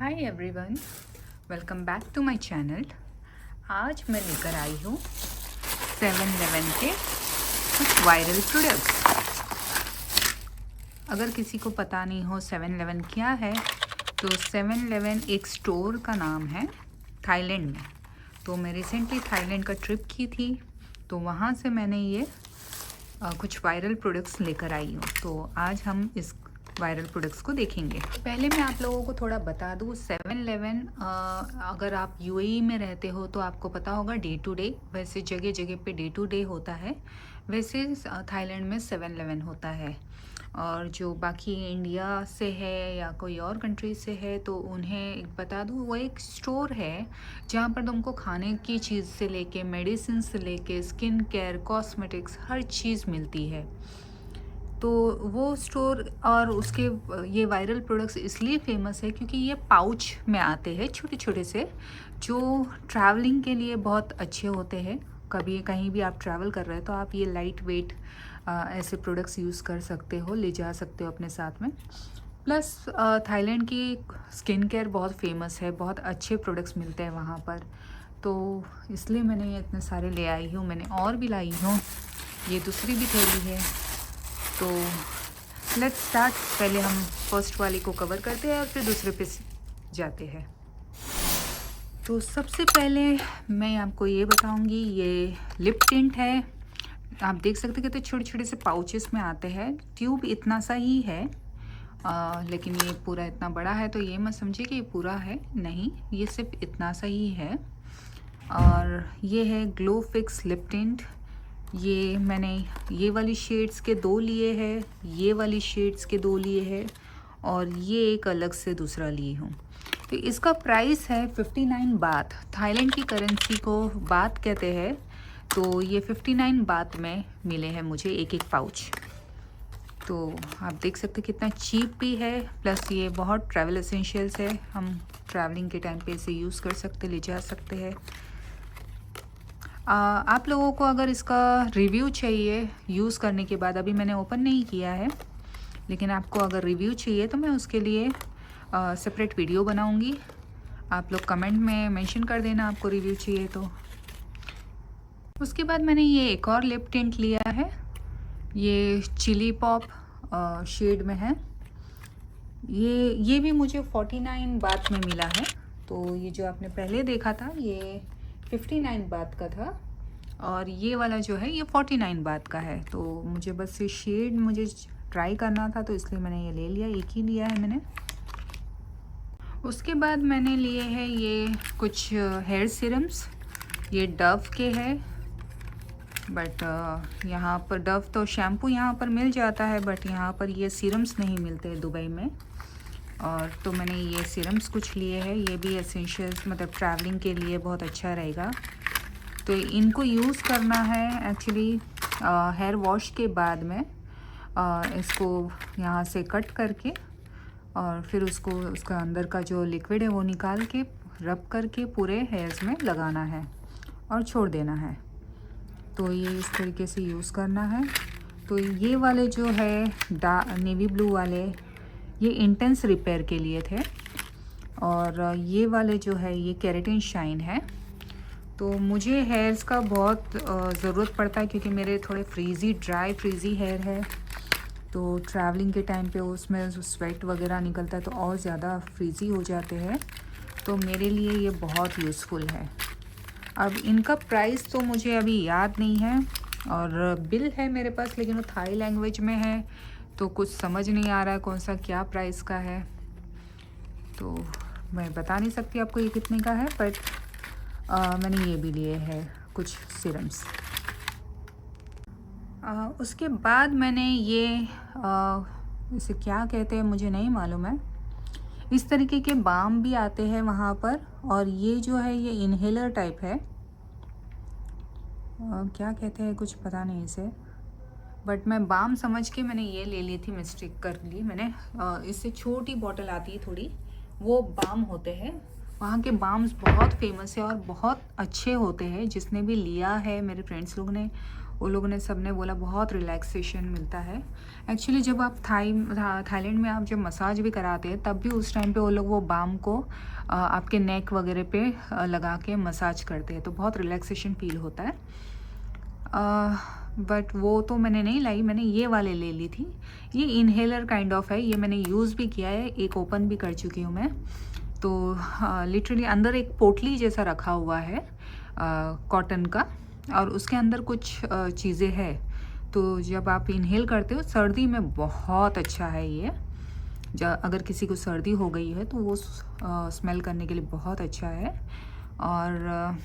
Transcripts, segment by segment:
Hi everyone, welcome back to my channel. आज मैं लेकर आई हूँ 7-Eleven के कुछ वायरल प्रोडक्ट्स। अगर किसी को पता नहीं हो 7-Eleven क्या है, तो 7-Eleven एक स्टोर का नाम है थाईलैंड में। तो मैं रिसेंटली थाईलैंड का ट्रिप की थी, तो वहाँ से मैंने ये कुछ वायरल प्रोडक्ट्स लेकर आई हूँ। तो आज हम इस वायरल प्रोडक्ट्स को देखेंगे। पहले मैं आप लोगों को थोड़ा बता दूँ, 7-Eleven अगर आप यूएई में रहते हो तो आपको पता होगा डे टू डे, वैसे जगह जगह पे डे टू डे होता है, वैसे थाईलैंड में 7-Eleven होता है। और जो बाकी इंडिया से है या कोई और कंट्री से है तो उन्हें बता दूँ, वो एक स्टोर है जहाँ पर तुमको खाने की चीज़ से लेके मेडिसिन से लेके स्किन केयर, कॉस्मेटिक्स, हर चीज़ मिलती है। तो वो स्टोर और उसके ये वायरल प्रोडक्ट्स इसलिए फेमस है क्योंकि ये पाउच में आते हैं, छोटे छोटे से, जो ट्रैवलिंग के लिए बहुत अच्छे होते हैं। कभी कहीं भी आप ट्रैवल कर रहे हो तो आप ये लाइट वेट ऐसे प्रोडक्ट्स यूज़ कर सकते हो, ले जा सकते हो अपने साथ में। प्लस थाईलैंड की स्किन केयर बहुत फेमस है, बहुत अच्छे प्रोडक्ट्स मिलते हैं वहाँ पर। तो इसलिए मैंने ये इतने सारे ले आई हूँ। मैंने और भी लाई हूँ, ये दूसरी भी थैली है। तो लेट्स स्टार्ट। पहले हम फर्स्ट वाले को कवर करते हैं और फिर दूसरे पे जाते हैं। तो सबसे पहले मैं आपको ये बताऊंगी, ये लिप टिंट है। आप देख सकते हैं कि तो छोटे छोटे से पाउचेस में आते हैं। ट्यूब इतना सा ही है, लेकिन ये पूरा इतना बड़ा है तो ये मत समझिए कि ये पूरा है, नहीं, ये सिर्फ इतना सा ही है। और ये है ग्लो फिक्स लिप टिंट। ये मैंने ये वाली शेड्स के 2 लिए हैं, ये वाली शेड्स के 2 लिए हैं, और ये एक अलग से दूसरा ली हूँ। तो इसका प्राइस है 59 बात। थाईलैंड की करेंसी को बात कहते हैं, तो ये 59 बात में मिले हैं मुझे एक एक पाउच। तो आप देख सकते हैं कितना चीप भी है, प्लस ये बहुत ट्रैवल एसेंशियल्स है। हम ट्रैवलिंग के टाइम पे इसे यूज़ कर सकते, ले जा सकते हैं। आप लोगों को अगर इसका रिव्यू चाहिए यूज़ करने के बाद, अभी मैंने ओपन नहीं किया है, लेकिन आपको अगर रिव्यू चाहिए तो मैं उसके लिए सेपरेट वीडियो बनाऊंगी। आप लोग कमेंट में मेंशन कर देना आपको रिव्यू चाहिए तो। उसके बाद मैंने ये एक और लिप टिंट लिया है, ये चिली पॉप शेड में है। ये भी मुझे 49 बात में मिला है। तो ये जो आपने पहले देखा था ये 59 बात का था, और ये वाला जो है ये 49 बात का है। तो मुझे बस ये शेड मुझे ट्राई करना था, तो इसलिए मैंने ये ले लिया, एक ही लिया है मैंने। उसके बाद मैंने लिए हैं ये कुछ हेयर सीरम्स। ये डव के हैं, बट यहाँ पर डव तो शैम्पू यहाँ पर मिल जाता है, बट यहाँ पर ये सीरम्स नहीं मिलते दुबई में। और तो मैंने ये सीरम्स कुछ लिए हैं, ये भी एसेंशियल्स, मतलब ट्रैवलिंग के लिए बहुत अच्छा रहेगा। तो इनको यूज़ करना है एक्चुअली हेयर वॉश के बाद में। इसको यहाँ से कट करके और फिर उसको उसका अंदर का जो लिक्विड है वो निकाल के रब करके पूरे हेयर्स में लगाना है और छोड़ देना है। तो ये इस तरीके से यूज़ करना है। तो ये वाले जो है नेवी ब्लू वाले, ये इंटेंस रिपेयर के लिए थे, और ये वाले जो है ये केराटिन शाइन है। तो मुझे हेयर्स का बहुत ज़रूरत पड़ता है क्योंकि मेरे थोड़े ड्राई फ्रीज़ी हेयर है। तो ट्रैवलिंग के टाइम पे उसमें स्वेट वगैरह निकलता है तो और ज़्यादा फ्रीज़ी हो जाते हैं। तो मेरे लिए ये बहुत यूज़फुल है। अब इनका प्राइस तो मुझे अभी याद नहीं है, और बिल है मेरे पास, लेकिन वो थाई लैंग्वेज में है तो कुछ समझ नहीं आ रहा है कौन सा क्या प्राइस का है। तो मैं बता नहीं सकती आपको ये कितने का है, बट मैंने ये भी लिए हैं कुछ सीरम्स। उसके बाद मैंने ये इसे क्या कहते हैं मुझे नहीं मालूम है। इस तरीके के बाम भी आते हैं वहाँ पर, और ये जो है ये इनहेलर टाइप है, क्या कहते हैं कुछ पता नहीं इसे, बट मैं बाम समझ के मैंने ये ले ली थी, मिस्टेक कर ली मैंने। इससे छोटी बॉटल आती है थोड़ी, वो बाम होते हैं। वहाँ के बाम्स बहुत फेमस है और बहुत अच्छे होते हैं। जिसने भी लिया है मेरे फ्रेंड्स लोग ने, वो लोगों ने सब ने बोला बहुत रिलैक्सेशन मिलता है। एक्चुअली जब आप थाईलैंड में आप जब मसाज भी कराते हैं तब भी उस टाइम पे वो लोग वो बाम को आपके नेक वगैरह पे लगा के मसाज करते हैं, तो बहुत रिलैक्सेशन फील होता है। बट वो तो मैंने नहीं लाई, मैंने ये वाले ले ली थी। ये इनहेलर काइंड ऑफ है, ये मैंने यूज़ भी किया है, एक ओपन भी कर चुकी हूँ मैं। तो लिटरली अंदर एक पोटली जैसा रखा हुआ है कॉटन का, और उसके अंदर कुछ चीज़ें हैं। तो जब आप इनहेल करते हो सर्दी में बहुत अच्छा है ये। अगर किसी को सर्दी हो गई है तो वो स्मेल करने के लिए बहुत अच्छा है। और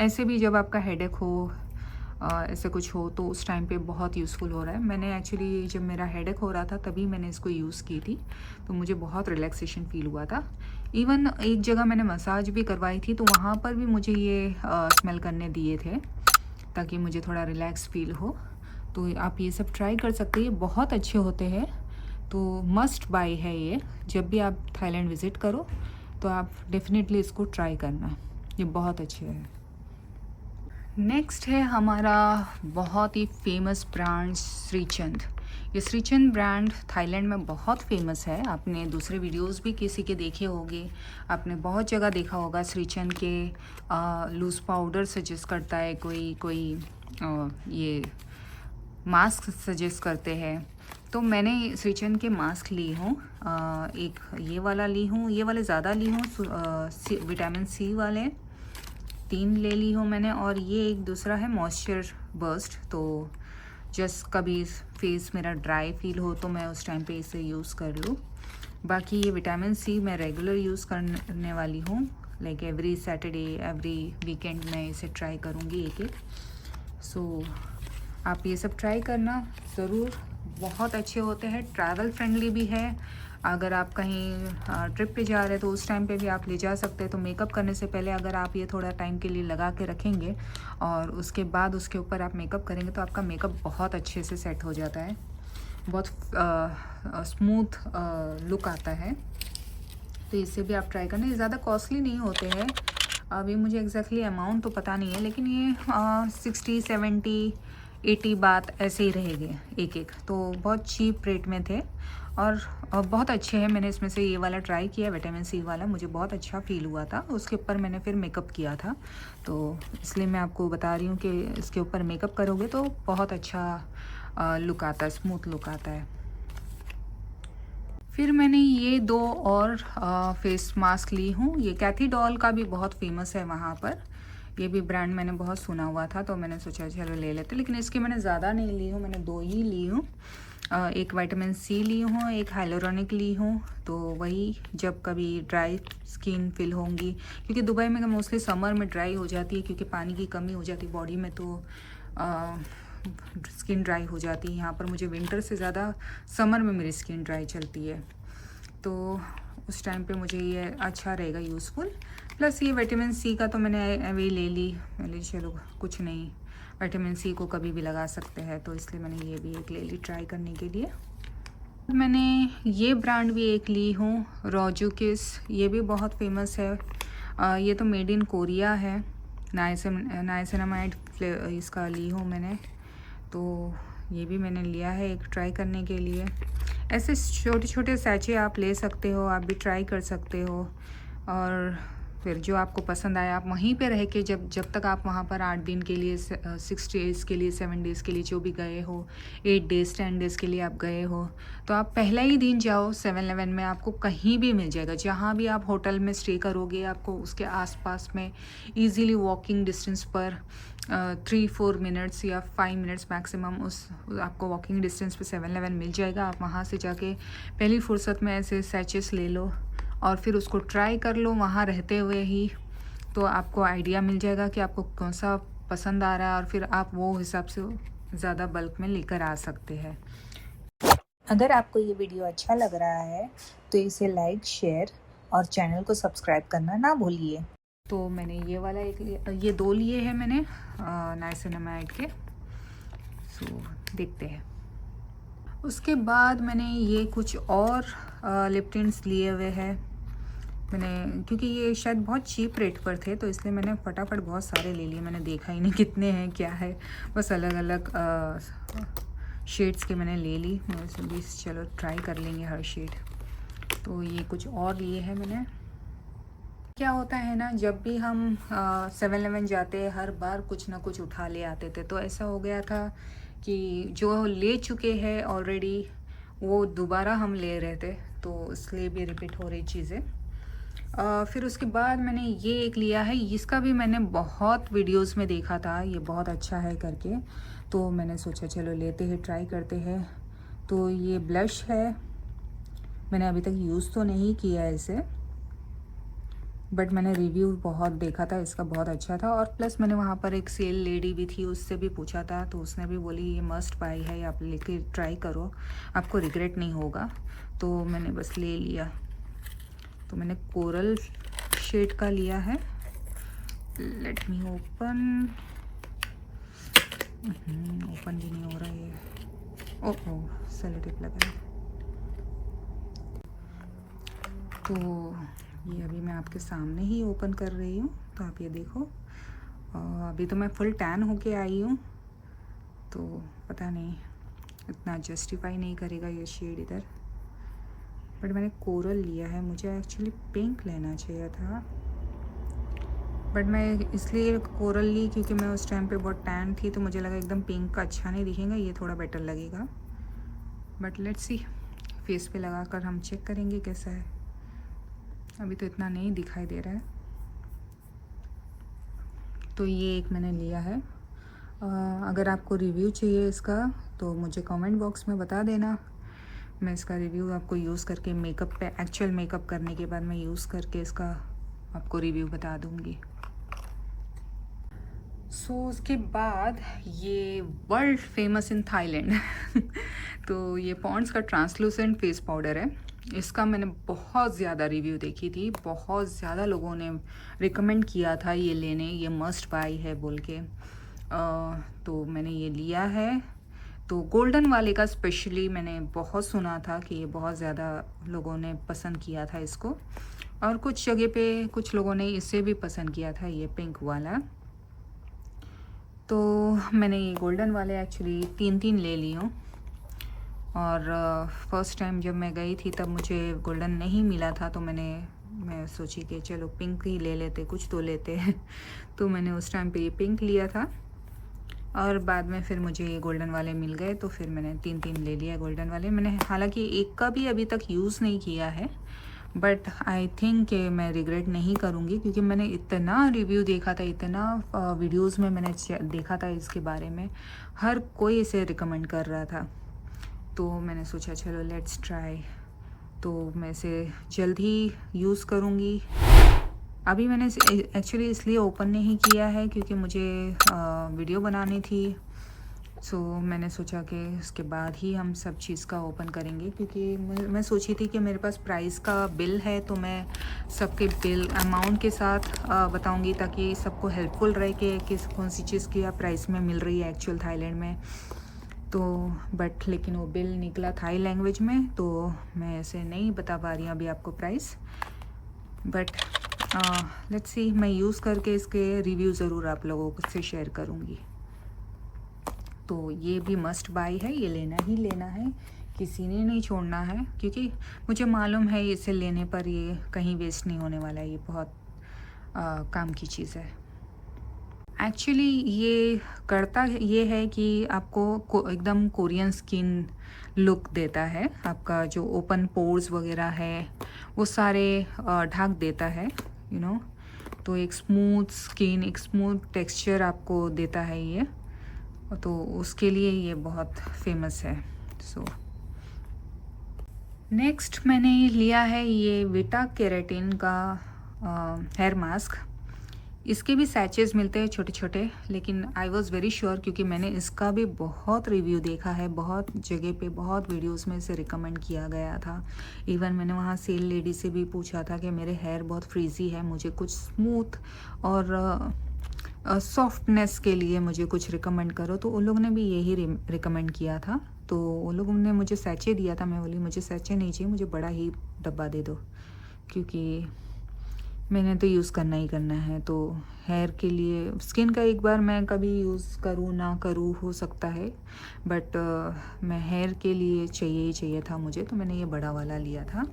ऐसे भी जब आपका हेडेक हो, ऐसे कुछ हो, तो उस टाइम पे बहुत यूज़फुल हो रहा है। मैंने एक्चुअली जब मेरा हेडेक हो रहा था तभी मैंने इसको यूज़ की थी, तो मुझे बहुत रिलैक्सेशन फील हुआ था। इवन एक जगह मैंने मसाज भी करवाई थी तो वहाँ पर भी मुझे ये स्मेल करने दिए थे ताकि मुझे थोड़ा रिलैक्स फील हो। तो आप ये सब ट्राई कर सकते हैं, बहुत अच्छे होते हैं। तो मस्ट बाय है ये, जब भी आप थाईलैंड विज़िट करो तो आप डेफिनेटली इसको ट्राई करना, ये बहुत अच्छे हैं। नेक्स्ट है हमारा बहुत ही फेमस ब्रांड श्रीचंद। ये श्रीचंद ब्रांड थाईलैंड में बहुत फेमस है। आपने दूसरे वीडियोस भी किसी के देखे होंगे, आपने बहुत जगह देखा होगा। श्रीचंद के लूज़ पाउडर सजेस्ट करता है कोई ये मास्क सजेस्ट करते हैं। तो मैंने श्रीचंद के मास्क ली हूँ, एक ये वाला ली हूँ, ये वाले ज़्यादा ली हूँ, विटामिन सी वाले 3 ले ली हूँ मैंने। और ये एक दूसरा है मॉइस्चर बर्स्ट, तो जस्ट कभी फेस मेरा ड्राई फील हो तो मैं उस टाइम पे इसे यूज़ कर लूँ। बाकी ये विटामिन सी मैं रेगुलर यूज़ करने वाली हूँ, like every Saturday every weekend मैं इसे ट्राई करूँगी एक। सो आप ये सब ट्राई करना ज़रूर, बहुत अच्छे होते हैं, ट्रैवल फ्रेंडली भी है। अगर आप कहीं ट्रिप पे जा रहे हैं तो उस टाइम पे भी आप ले जा सकते हैं। तो मेकअप करने से पहले अगर आप ये थोड़ा टाइम के लिए लगा के रखेंगे और उसके बाद उसके ऊपर आप मेकअप करेंगे तो आपका मेकअप बहुत अच्छे से सेट हो जाता है, बहुत स्मूथ लुक आता है। तो इससे भी आप ट्राई करना, ये ज़्यादा कॉस्टली नहीं होते हैं। अभी मुझे एग्जैक्टली अमाउंट तो पता नहीं है, लेकिन ये 60, 70, 80 बात ऐसे ही रहेंगे एक, तो बहुत चीप रेट में थे और बहुत अच्छे हैं। मैंने इसमें से ये वाला ट्राई किया, विटामिन सी वाला, मुझे बहुत अच्छा फील हुआ था। उसके ऊपर मैंने फिर मेकअप किया था, तो इसलिए मैं आपको बता रही हूँ कि इसके ऊपर मेकअप करोगे तो बहुत अच्छा लुक आता है, स्मूथ लुक आता है। फिर मैंने ये 2 और फेस मास्क ली हूँ। ये कैथी डॉल का भी बहुत फेमस है वहाँ पर, ये भी ब्रांड मैंने बहुत सुना हुआ था तो मैंने सोचा चलो ले लेते, लेकिन इसकी मैंने ज़्यादा नहीं ली हूँ, मैंने 2 ही ली हूँ। एक विटामिन सी ली हूँ, एक हाइलोरॉनिक ली हूँ। तो वही जब कभी ड्राई स्किन फील होंगी, क्योंकि दुबई में मोस्टली समर में ड्राई हो जाती है क्योंकि पानी की कमी हो जाती है बॉडी में, तो स्किन ड्राई हो जाती है। यहाँ पर मुझे विंटर से ज़्यादा समर में मेरी स्किन ड्राई चलती है, तो उस टाइम पे मुझे ये अच्छा रहेगा यूज़फुल। प्लस ये विटामिन सी का तो मैंने अभी ले ली, चलो कुछ नहीं, विटामिन सी को कभी भी लगा सकते हैं, तो इसलिए मैंने ये भी एक ले ली ट्राई करने के लिए। मैंने ये ब्रांड भी एक ली हूँ, रोजुकिस, ये भी बहुत फेमस है। ये तो मेड इन कोरिया है, नाइसिनामाइड इसका ली हूँ मैंने, तो ये भी मैंने लिया है एक ट्राई करने के लिए। ऐसे छोटे छोटे सैचे आप ले सकते हो, आप भी ट्राई कर सकते हो। और फिर जो आपको पसंद आए आप वहीं पे रह के, जब तक आप वहाँ पर 8 दिन के लिए, 6 डेज़ के लिए, 7 डेज़ के लिए जो भी गए हो, 8 डेज़ 10 डेज़ के लिए आप गए हो, तो आप पहला ही दिन जाओ 7-Eleven में, आपको कहीं भी मिल जाएगा। जहाँ भी आप होटल में स्टे करोगे आपको उसके आसपास में ईज़िली वॉकिंग डिस्टेंस पर 3-4 मिनट्स या 5 मिनट्स मैक्सिमम उस आपको वॉकिंग डिस्टेंस पे 7-Eleven मिल जाएगा। आप वहाँ से जाके पहली फुर्सत में ऐसे सैचेस ले लो और फिर उसको ट्राई कर लो वहाँ रहते हुए ही, तो आपको आइडिया मिल जाएगा कि आपको कौन सा पसंद आ रहा है और फिर आप वो हिसाब से ज़्यादा बल्क में लेकर आ सकते हैं। अगर आपको ये वीडियो अच्छा लग रहा है तो इसे लाइक, शेयर और चैनल को सब्सक्राइब करना ना भूलिए। तो मैंने ये वाला ये 2 लिए हैं मैंने नाइसिनामाइड के, सो देखते हैं। उसके बाद मैंने ये कुछ और लिप टिंट्स लिए हुए हैं, मैंने, क्योंकि ये शायद बहुत चीप रेट पर थे तो इसलिए मैंने फटाफट बहुत सारे ले लिए। मैंने देखा ही नहीं कितने हैं क्या है, बस अलग अलग शेड्स के मैंने ले ली। मैं से भी चलो ट्राई कर लेंगे हर शेड। तो ये कुछ और लिए है मैंने। क्या होता है ना, जब भी हम 7-Eleven जाते हर बार कुछ ना कुछ उठा ले आते थे, तो ऐसा हो गया था कि जो ले चुके हैं ऑलरेडी वो दोबारा हम ले रहे थे, तो इसलिए भी रिपीट हो रही चीज़ें। फिर उसके बाद मैंने ये एक लिया है, इसका भी मैंने बहुत वीडियोस में देखा था, ये बहुत अच्छा है करके, तो मैंने सोचा चलो लेते हैं, ट्राई करते हैं। तो ये ब्लश है, मैंने अभी तक यूज़ तो नहीं किया है इसे, बट मैंने रिव्यू बहुत देखा था इसका, बहुत अच्छा था। और प्लस मैंने वहाँ पर एक सेल लेडी भी थी, उससे भी पूछा था, तो उसने भी बोली ये मस्ट बाई है, आप लेके ट्राई करो, आपको रिग्रेट नहीं होगा। तो मैंने बस ले लिया। तो मैंने कोरल शेड का लिया है। Let me open. ओपन भी नहीं हो रहा है। ओह सेलो टेप लगा है। तो ये अभी मैं आपके सामने ही ओपन कर रही हूँ, तो आप ये देखो। अभी तो मैं फुल टैन होके आई हूँ, तो पता नहीं इतना जस्टिफाई नहीं करेगा ये शेड इधर, बट मैंने कोरल लिया है। मुझे एक्चुअली पिंक लेना चाहिए था, बट मैं इसलिए कोरल ली क्योंकि मैं उस टाइम पे बहुत टैन थी, तो मुझे लगा एकदम पिंक का अच्छा नहीं दिखेगा, ये थोड़ा बेटर लगेगा। बट लेट्स सी, फेस पे लगा कर हम चेक करेंगे कैसा है। अभी तो इतना नहीं दिखाई दे रहा है। तो ये एक मैंने लिया है। अगर आपको रिव्यू चाहिए इसका तो मुझे कमेंट बॉक्स में बता देना, मैं इसका रिव्यू आपको यूज़ करके मेकअप पे, एक्चुअल मेकअप करने के बाद मैं यूज़ करके इसका आपको रिव्यू बता दूँगी। सो उसके बाद ये वर्ल्ड फेमस इन थाईलैंड तो ये पॉन्ड्स का ट्रांसलूसेंट फेस पाउडर है। इसका मैंने बहुत ज़्यादा रिव्यू देखी थी, बहुत ज़्यादा लोगों ने रिकमेंड किया था ये लेने, ये मस्ट बाई है बोल के। तो मैंने ये लिया है। तो गोल्डन वाले का स्पेशली मैंने बहुत सुना था कि ये बहुत ज़्यादा लोगों ने पसंद किया था इसको, और कुछ जगह पे कुछ लोगों ने इसे भी पसंद किया था, ये पिंक वाला। तो मैंने ये गोल्डन वाले एक्चुअली 3 ले ली हूँ। और फर्स्ट टाइम जब मैं गई थी तब मुझे गोल्डन नहीं मिला था, तो मैं सोची कि चलो पिंक ही ले लेते, कुछ तो लेते हैं तो मैंने उस टाइम पे ये पिंक लिया था, और बाद में फिर मुझे ये गोल्डन वाले मिल गए, तो फिर मैंने 3 ले लिया गोल्डन वाले। मैंने हालांकि एक का भी अभी तक यूज़ नहीं किया है, बट आई थिंक कि मैं रिग्रेट नहीं करूँगी, क्योंकि मैंने इतना रिव्यू देखा था, इतना वीडियोस में मैंने देखा था इसके बारे में, हर कोई इसे रिकमेंड कर रहा था। तो मैंने सोचा चलो लेट्स ट्राई। तो मैं इसे जल्द ही यूज़ करूँगी। अभी मैंने एक्चुअली इसलिए ओपन नहीं किया है क्योंकि मुझे वीडियो बनानी थी। सो मैंने सोचा कि उसके बाद ही हम सब चीज़ का ओपन करेंगे, क्योंकि मैं सोची थी कि मेरे पास प्राइस का बिल है, तो मैं सबके बिल अमाउंट के साथ बताऊंगी, ताकि सबको हेल्पफुल रहे कि किस कौन सी चीज़ की प्राइस में मिल रही है एक्चुअल थाईलैंड में। तो बट लेकिन वो बिल निकला थाई लैंग्वेज में, तो मैं ऐसे नहीं बता पा रही हूँ अभी आपको प्राइस, बट लेट्स सी, मैं यूज़ करके इसके रिव्यू ज़रूर आप लोगों से शेयर करूँगी। तो ये भी मस्ट बाई है, ये लेना ही लेना है, किसी ने नहीं छोड़ना है, क्योंकि मुझे मालूम है इसे लेने पर ये कहीं वेस्ट नहीं होने वाला है, ये बहुत काम की चीज़ है। एक्चुअली ये करता ये है कि आपको एकदम कोरियन स्किन लुक देता है, आपका जो ओपन पोर्स वगैरह है वो सारे ढक देता है, यू नो। तो एक स्मूथ स्किन, एक स्मूथ टेक्सचर आपको देता है ये, तो उसके लिए ये बहुत फेमस है। सो नेक्स्ट मैंने लिया है ये विटा केराटिन का हेयर मास्क। इसके भी सैचेस मिलते हैं छोटे छोटे, लेकिन आई वॉज़ वेरी श्योर क्योंकि मैंने इसका भी बहुत रिव्यू देखा है, बहुत जगह पे बहुत वीडियोस में इसे रिकमेंड किया गया था। इवन मैंने वहाँ सेल लेडी से भी पूछा था कि मेरे हेयर बहुत फ्रीजी है, मुझे कुछ स्मूथ और सॉफ्टनेस के लिए मुझे कुछ रिकमेंड करो, तो उन लोगों ने भी यही रिकमेंड किया था। तो उन लोगों ने मुझे सैचे दिया था, मैं बोली मुझे सैचे नहीं चाहिए, मुझे बड़ा ही डब्बा दे दो, क्योंकि मैंने तो यूज़ करना ही करना है। तो हेयर के लिए स्किन का एक बार मैं कभी यूज़ करूँ ना करूँ हो सकता है, बट मैं हेयर के लिए चाहिए ही चाहिए था मुझे, तो मैंने ये बड़ा वाला लिया था।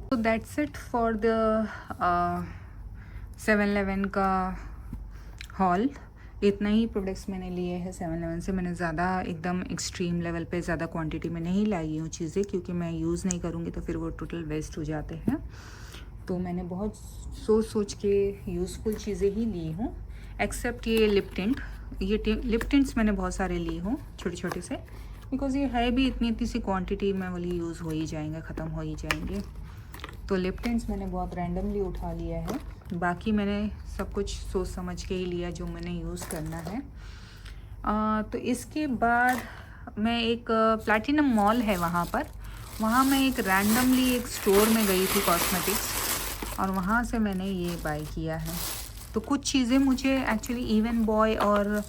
तो that's it for the 7-Eleven का हॉल। इतना ही प्रोडक्ट्स मैंने लिए हैं 7-Eleven से। मैंने ज़्यादा एकदम एक्सट्रीम लेवल पे ज़्यादा क्वांटिटी में नहीं लाई हूँ चीज़ें, क्योंकि मैं यूज़ नहीं करूँगी तो फिर वो टोटल वेस्ट हो जाते हैं। तो मैंने बहुत सोच सोच के यूज़फुल चीज़ें ही ली हूँ, एक्सेप्ट ये लिप टिंट। ये लिप टिंट्स मैंने बहुत सारे लिए हूँ छोटे छोटे से, बिकॉज़ ये है भी इतनी सी क्वांटिटी में, वाली यूज़ हो ही जाएंगे, ख़त्म हो ही जाएंगे। तो लिप टिंट्स मैंने बहुत रैंडमली उठा लिया है, बाकी मैंने सब कुछ सोच समझ के ही लिया जो मैंने यूज़ करना है। तो इसके बाद मैं एक प्लैटिनम मॉल है वहाँ मैं एक रैंडमली एक स्टोर में गई थी कॉस्मेटिक्स, और वहाँ से मैंने ये बाय किया है। तो कुछ चीज़ें मुझे एक्चुअली इवन बॉय और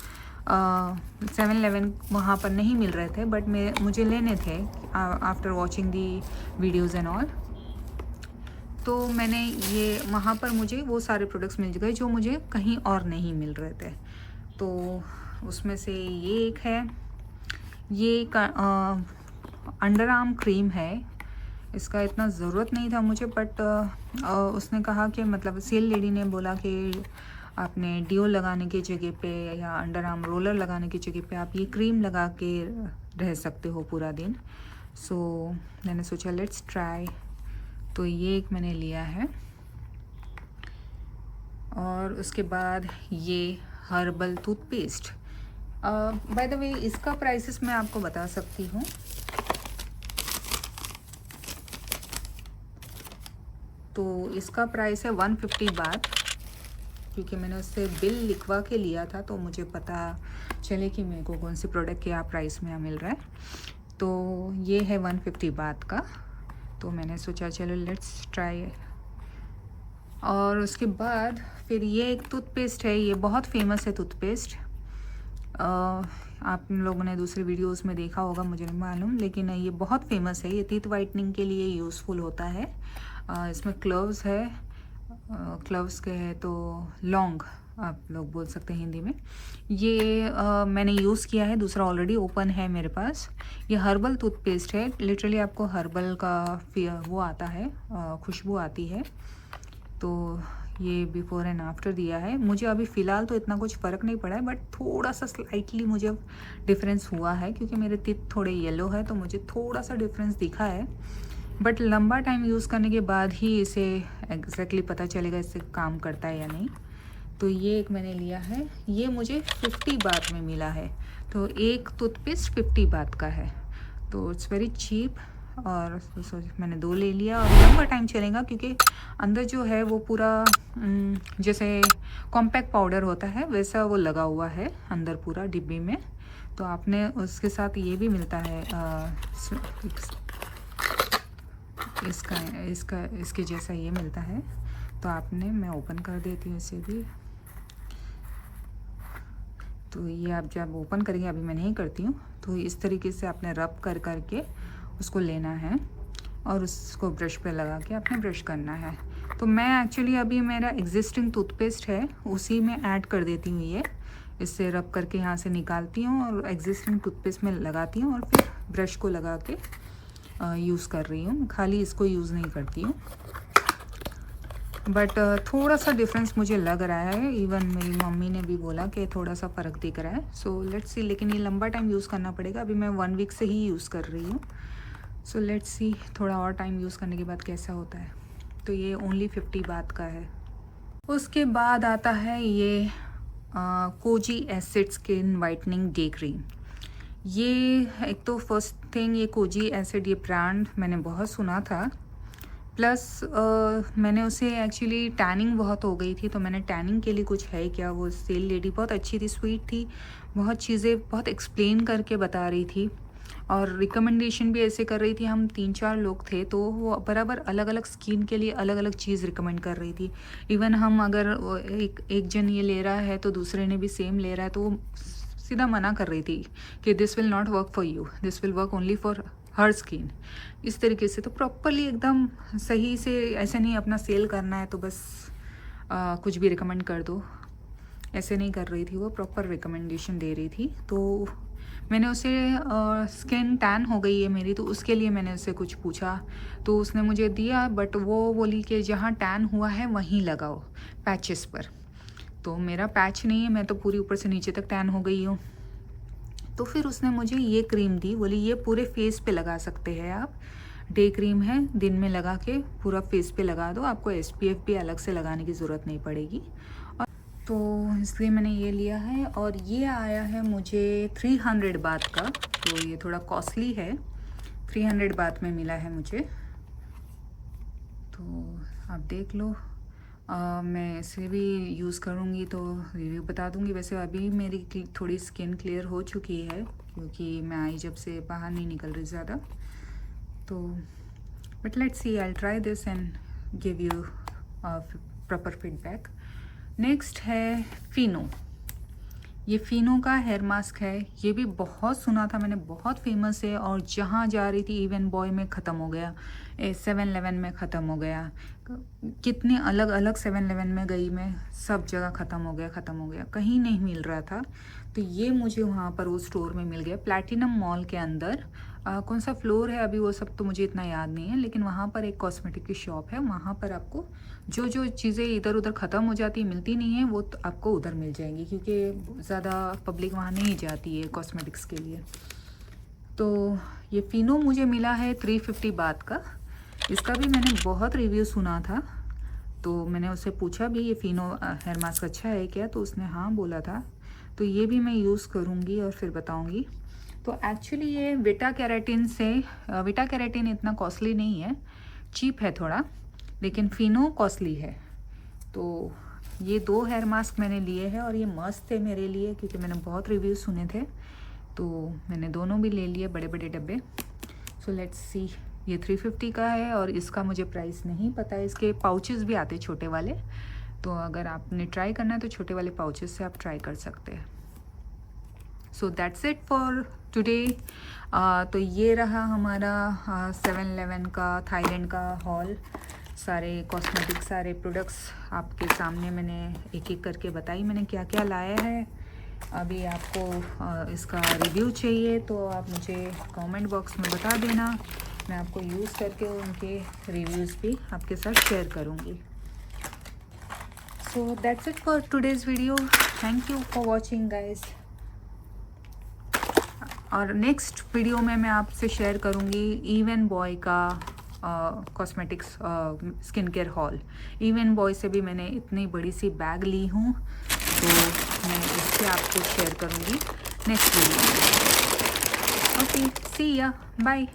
7-Eleven वहाँ पर नहीं मिल रहे थे, बट मुझे लेने थे after watching the videos and all. तो मैंने ये वहाँ पर मुझे वो सारे प्रोडक्ट्स मिल गए जो मुझे कहीं और नहीं मिल रहे थे। तो उसमें से ये एक है, ये अंडर आर्म क्रीम है। इसका इतना ज़रूरत नहीं था मुझे, बट उसने कहा कि मतलब सेल लेडी ने बोला कि आपने डिओ लगाने की जगह पे या अंडर आर्म रोलर लगाने की जगह पे आप ये क्रीम लगा के रह सकते हो पूरा दिन। सो मैंने सोचा लेट्स ट्राई। तो ये एक मैंने लिया है, और उसके बाद ये herbal toothpaste. By the way इसका प्राइसेस मैं आपको बता सकती हूँ। तो इसका प्राइस है 150 बात, क्योंकि मैंने उससे बिल लिखवा के लिया था तो मुझे पता चले कि मेरे को कौन सी प्रोडक्ट क्या प्राइस में मिल रहा है। तो ये है 150 बात का, तो मैंने सोचा चलो लेट्स ट्राई। और उसके बाद फिर ये एक टूथपेस्ट है, ये बहुत फेमस है टूथपेस्ट। आप लोगों ने दूसरे वीडियोस में देखा होगा, मुझे नहीं मालूम, लेकिन ये बहुत फेमस है। ये टीथ वाइटनिंग के लिए यूज़फुल होता है। इसमें क्लव्स है, क्लव्स के है तो लौंग आप लोग बोल सकते हैं हिंदी में। ये मैंने यूज़ किया है, दूसरा ऑलरेडी ओपन है मेरे पास। ये हर्बल टूथपेस्ट है, लिटरली आपको हर्बल का वो आता है, खुशबू आती है। तो ये बिफोर एंड आफ्टर दिया है मुझे। अभी फ़िलहाल तो इतना कुछ फ़र्क नहीं पड़ा है, बट थोड़ा सा स्लाइटली मुझे डिफरेंस हुआ है, क्योंकि मेरे टीथ थोड़े येलो है तो मुझे थोड़ा सा डिफरेंस दिखा है। बट लंबा टाइम यूज़ करने के बाद ही इसे एग्जैक्टली पता चलेगा इससे काम करता है या नहीं। तो ये एक मैंने लिया है, ये मुझे 50 बात में मिला है। तो एक टूथपेस्ट 50 बात का है, तो इट्स वेरी चीप। और मैंने 2 ले लिया, और लंबा टाइम चलेगा क्योंकि अंदर जो है वो पूरा जैसे कॉम्पैक्ट पाउडर होता है वैसा वो लगा हुआ है अंदर पूरा डिब्बी में। तो आपने उसके साथ ये भी मिलता है, इसके जैसा ये मिलता है। तो आपने, मैं ओपन कर देती हूँ इसे भी। तो ये आप जब ओपन करेंगे, अभी मैं नहीं करती हूँ, तो इस तरीके से आपने रब कर करके उसको लेना है और उसको ब्रश पे लगा के आपने ब्रश करना है। तो मैं एक्चुअली अभी मेरा एग्जिस्टिंग टूथपेस्ट है उसी में ऐड कर देती हूँ ये, इससे रब करके यहाँ से निकालती हूँ और एग्जिस्टिंग टूथपेस्ट में लगाती हूँ, और फिर ब्रश को लगा के यूज़ कर रही हूँ। खाली इसको यूज़ नहीं करती हूँ, बट थोड़ा सा डिफरेंस मुझे लग रहा है। इवन मेरी मम्मी ने भी बोला कि थोड़ा सा फ़र्क दिख रहा है। सो लेट्स सी, लेकिन ये लंबा टाइम यूज़ करना पड़ेगा। अभी मैं 1 वीक से ही यूज़ कर रही हूँ। सो लेट्स सी थोड़ा और टाइम यूज़ करने के बाद कैसा होता है। तो ये ओनली 50 बात का है। उसके बाद आता है ये kojic acid skin whitening day cream. ये एक तो फर्स्ट थिंग, ये कोजी एसिड, ये ब्रांड मैंने बहुत सुना था। प्लस मैंने उसे एक्चुअली टैनिंग बहुत हो गई थी, तो मैंने टैनिंग के लिए कुछ है क्या, वो सेल लेडी बहुत अच्छी थी, स्वीट थी, बहुत चीज़ें बहुत एक्सप्लेन करके बता रही थी, और रिकमेंडेशन भी ऐसे कर रही थी। हम 3-4 लोग थे, तो वो बराबर अलग अलग स्किन के लिए अलग अलग चीज़ रिकमेंड कर रही थी। इवन हम अगर एक जन ये ले रहा है तो दूसरे ने भी सेम ले रहा है, तो वो सीधा मना कर रही थी कि this will not work for you, this will work only for her skin इस तरीके से। तो प्रॉपरली एकदम सही से, ऐसे नहीं अपना सेल करना है तो बस कुछ भी रिकमेंड कर दो, ऐसे नहीं कर रही थी वो, प्रॉपर रिकमेंडेशन दे रही थी। तो मैंने उसे स्किन टैन हो गई है मेरी, तो उसके लिए मैंने उससे कुछ पूछा तो उसने मुझे दिया, बट वो बोली कि जहाँ टैन हुआ है वहीं लगाओ, पैचेस पर। तो मेरा पैच नहीं है, मैं तो पूरी ऊपर से नीचे तक टैन हो गई हूँ। तो फिर उसने मुझे ये क्रीम दी, बोली ये पूरे फेस पे लगा सकते हैं आप, डे क्रीम है, दिन में लगा के पूरा फेस पे लगा दो, आपको SPF भी अलग से लगाने की ज़रूरत नहीं पड़ेगी। और तो इसलिए मैंने ये लिया है, और ये आया है मुझे 300 बात का, तो ये थोड़ा कॉस्टली है, 300 बात में मिला है मुझे। तो आप देख लो, मैं इसे भी यूज़ करूँगी तो रिव्यू बता दूँगी। वैसे अभी मेरी थोड़ी स्किन क्लियर हो चुकी है, क्योंकि मैं आई जब से बाहर नहीं निकल रही ज़्यादा। तो but let's see, I try this and give you proper feedback. Next है फिनो। ये फिनो का हेयर मास्क है, ये भी बहुत सुना था मैंने, बहुत फेमस है, और जहाँ जा रही थी इवन बॉय में ख़त्म हो गया, 7-Eleven में ख़त्म हो गया, कितने अलग अलग 7-Eleven में गई मैं, सब जगह ख़त्म हो गया, कहीं नहीं मिल रहा था। तो ये मुझे वहाँ पर वो स्टोर में मिल गया, प्लैटिनम मॉल के अंदर। कौन सा फ्लोर है अभी वो सब तो मुझे इतना याद नहीं है, लेकिन वहाँ पर एक कॉस्मेटिक की शॉप है, वहाँ पर आपको जो जो चीज़ें इधर उधर ख़त्म हो जाती मिलती नहीं है, वो तो आपको उधर मिल जाएंगी, क्योंकि ज़्यादा पब्लिक वहाँ नहीं जाती है कॉस्मेटिक्स के लिए। तो ये फिनो मुझे मिला है 350 बात का। इसका भी मैंने बहुत रिव्यू सुना था, तो मैंने उससे पूछा भी ये फिनो हेयर मास्क अच्छा है क्या, तो उसने हाँ बोला था। तो ये भी मैं यूज़ करूँगी और फिर बताऊँगी। तो एक्चुअली ये विटा कैरेटिन से, विटा कैरेटिन इतना कॉस्टली नहीं है, चीप है थोड़ा, लेकिन फिनो कॉस्टली है। तो ये 2 हेयर मास्क मैंने लिए हैं, और ये मस्त थे मेरे लिए, क्योंकि मैंने बहुत रिव्यू सुने थे, तो मैंने दोनों भी ले लिए, बड़े बड़े डब्बे। सो लेट्स सी, ये 350 का है, और इसका मुझे प्राइस नहीं पता है। इसके पाउचेस भी आते छोटे वाले, तो अगर आपने ट्राई करना है तो छोटे वाले पाउचेस से आप ट्राई कर सकते हैं। So that's it for today. तो ये रहा हमारा 7-Eleven का थाईलैंड का हॉल। सारे कॉस्मेटिक, सारे प्रोडक्ट्स आपके सामने मैंने एक एक करके बताई मैंने क्या क्या लाया है। अभी आपको इसका रिव्यू चाहिए तो आप मुझे कमेंट बॉक्स में बता देना, मैं आपको यूज़ करके उनके रिव्यूज़ भी आपके साथ शेयर करूँगी। So that's it for today's video. Thank you for watching guys. और नेक्स्ट वीडियो में मैं आपसे शेयर करूँगी इवन बॉय का cosmetics skin care hall. Even boy से भी मैंने इतनी बड़ी सी बैग ली हूँ, तो मैं इससे आपको शेयर करूँगी नेक्स्ट वीडियो में। ओके, सी या, बाय।